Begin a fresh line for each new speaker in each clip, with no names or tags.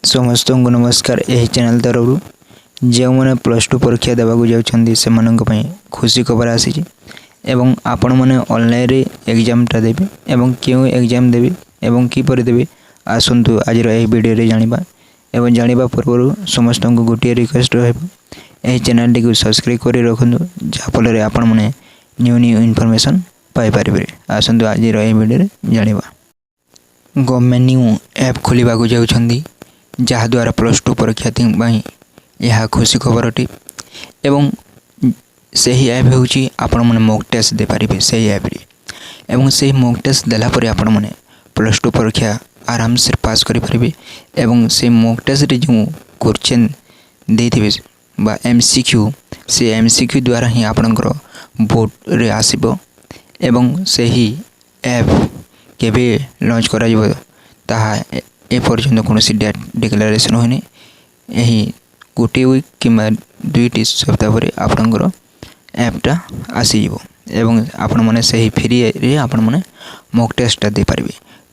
समस्त को नमस्कार। यही चैनल तरफ जो मैंने +2 परीक्षा देवाक जाउछन्ती से खुशी खबर आसी एवं आपण मैंने ऑनलाइन रे एग्जामटा देबे एवं क्यों एग्जाम देबे एवं किपर देबे आसतु आज वीडियो रे जानिबा एवं जानिबा पूर्व समस्त को गोटे रिक्वेस्ट रहबो यही चैनल टी को सब्सक्राइब करी रखंतु जाफल रे आपण मैंने न्यू न्यू इनफॉरमेशन पाई परिबे। आसतु आज वीडियो रे जानिबा गवर्नमेंट न्यू ऐप खोलिबा को जाउछन्ती जहाद्वारा +2 परीक्षार्थी यह खुशी खबर अटे एवं सही ऐप होची आपण माने मॉक टेस्ट दे पारिबे सही ऐप रे एवं सही मॉक टेस्ट देला परे आपण माने +2 परीक्षा आराम से पास करि पारिबे एवं से मॉक टेस्ट रे जो क्वेश्चन देथिबे बा एमसीक्यू से एमसीक्यू द्वारा ही आपनकर बोर्ड रे आसीबो एवं सही ऐप केबे लॉन्च करा जिवो ताहा ए पर्यंत कौन डेट डिक्लेरेशन होनी यही गोटे वीक कि 2 सप्ताह पर आपंकर ऐपटा आसीज एवं आपण मैंने सही फ्री रे आपण मैंने मॉक टेस्टा दे पारे।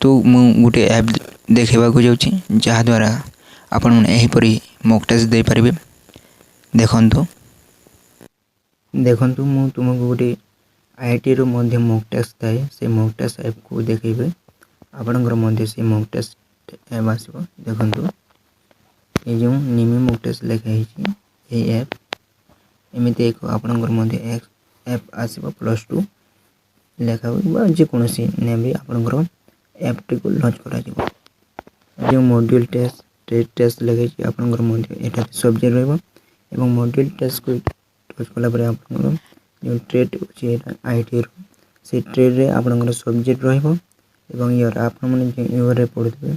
तो मु गोटे ऐप देखा जाऊँगी जहाद्वारा आपण मैंने यहीपर मॉक टेस्ट दे पारे। देखंतु देखंतु मु तुमको गोटे आईआईटी रो मध्य मॉक टेस्ट थाए से मॉक टेस्ट ऐप को देखेबे आपणकर मध्य से मॉक टेस्ट ऐप आसो देखो ये जो निमी मॉक टेस्ट लिखाई ये ऐप एमती एक आपणकर मध्य ऐप आसो +2 लेखा जेकोसी नेम भी आपणकर ऐप टी को लॉन्च करा जो मॉड्यूल टेस्ट लिखाई आपणकर मध्य एटा सब्जेक्ट रहबो एवं मॉड्यूल टेस्ट को टच कला पर आपणकर जो ट्रेड अछि आईटी रो से ट्रेड रे आपणकर सब्जेक्ट रहबो एवं यार आपण माने ईयर रे पढुथबे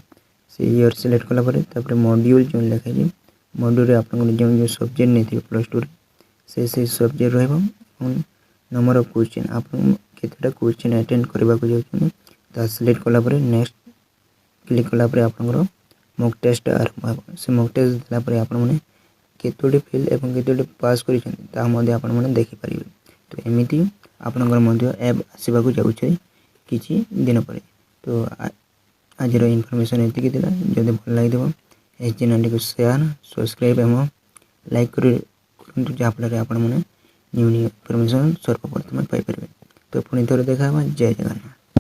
से ईयर सिलेक्ट कला परे तापर मॉड्यूल जो लिखा है मॉड्यूल रे आपन जो सब्जेक्ट नै थी +2 रे से सब्जेक्ट रहबो नंबर ऑफ क्वेश्चन आपन केतेटा क्वेश्चन अटेंड करबा को जाउछन ता सिलेक्ट कला परे नेक्स्ट क्लिक कला परे आपन मॉक टेस्ट आरंभ से मॉक टेस्ट दिला परे आपन माने केतोडी फेल एवं केतोडी पास करिछन ता मध्ये आपन माने देखि परिबे। तो एमिति आपनकर मध्ये ऐप आसीबा को जाउछै किछि दिन परे। तो आज इनफॉरमेशन एति दिला जदि भल लगे चैनल को शेयर सब्सक्राइब एवं लाइक करूँ जहाँफल आपण मैंने न्यू न्यू इनफॉरमेशन सर्वप्रथम पाई। तो पुणी थोड़े देखा जय जगन्नाथ।